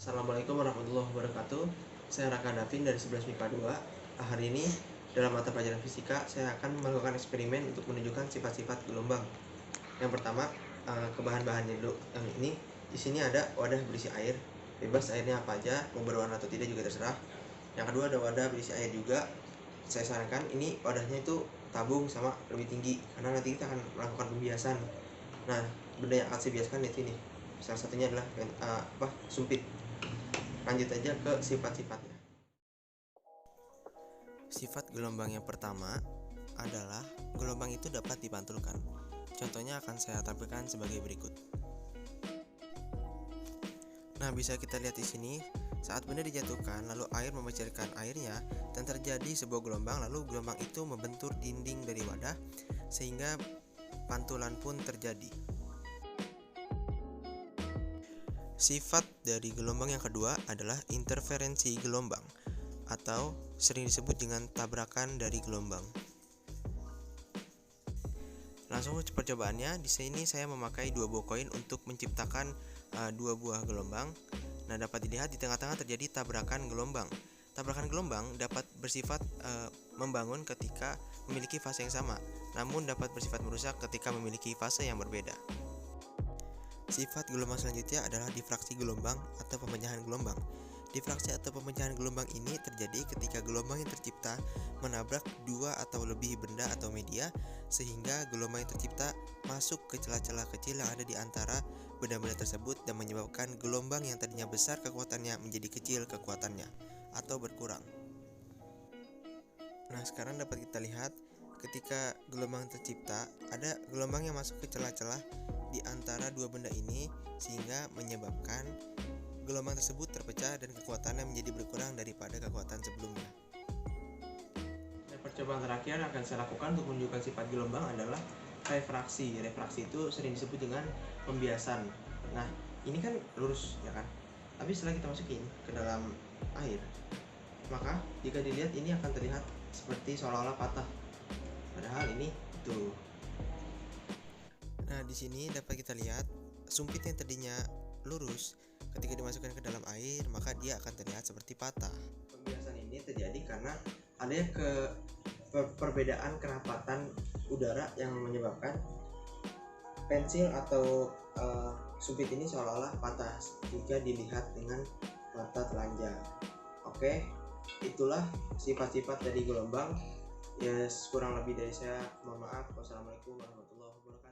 Assalamualaikum warahmatullahi wabarakatuh. Saya Raka Davin dari 11 MIPA 2. Hari ini dalam mata pelajaran fisika saya akan melakukan eksperimen untuk menunjukkan sifat-sifat gelombang. Yang pertama, ke bahan-bahannya dulu. Yang ini di sini ada wadah berisi air. Bebas airnya apa aja, mau berwarna atau tidak juga terserah. Yang kedua ada wadah berisi air juga. Saya sarankan ini wadahnya itu tabung sama lebih tinggi karena nanti kita akan melakukan pembiasan. Nah, benda yang akan saya biaskan di sini. Salah satunya adalah sumpit. Lanjut aja ke sifat-sifatnya. Sifat gelombang yang pertama adalah gelombang itu dapat dipantulkan. Contohnya akan saya tampilkan sebagai berikut. Nah, bisa kita lihat di sini, saat benda dijatuhkan lalu air memancarkan airnya dan terjadi sebuah gelombang, lalu gelombang itu membentur dinding dari wadah sehingga pantulan pun terjadi. Sifat dari gelombang yang kedua adalah interferensi gelombang atau sering disebut dengan tabrakan dari gelombang. Langsung percobaannya. Di sini saya memakai 2 buah koin untuk menciptakan 2 buah gelombang. Nah, dapat dilihat di tengah-tengah terjadi tabrakan gelombang. Tabrakan gelombang dapat bersifat membangun ketika memiliki fase yang sama, namun dapat bersifat merusak ketika memiliki fase yang berbeda. Sifat gelombang selanjutnya adalah difraksi gelombang atau pemecahan gelombang. Difraksi atau pemecahan gelombang ini terjadi ketika gelombang yang tercipta menabrak 2 atau lebih benda atau media, sehingga gelombang yang tercipta masuk ke celah-celah kecil yang ada di antara benda-benda tersebut dan menyebabkan gelombang yang tadinya besar kekuatannya menjadi kecil kekuatannya atau berkurang. Nah, sekarang dapat kita lihat ketika gelombang tercipta, ada gelombang yang masuk ke celah-celah di antara 2 benda ini sehingga menyebabkan gelombang tersebut terpecah dan kekuatannya menjadi berkurang daripada kekuatan sebelumnya. Dan percobaan terakhir yang akan saya lakukan untuk menunjukkan sifat gelombang adalah refraksi. Refraksi itu sering disebut dengan pembiasan. Nah, ini kan lurus ya kan? Tapi setelah kita masukin ke dalam air, maka jika dilihat ini akan terlihat seperti seolah-olah patah. Padahal ini tuh. Nah, di sini dapat kita lihat sumpit yang tadinya lurus ketika dimasukkan ke dalam air, maka dia akan terlihat seperti patah. Pembiasan ini terjadi karena adanya perbedaan kerapatan udara yang menyebabkan pensil atau sumpit ini seolah-olah patah jika dilihat dengan mata telanjang. Oke, itulah sifat-sifat dari gelombang. Ya, kurang lebih dari saya, mohon maaf. Wassalamualaikum warahmatullahi wabarakatuh.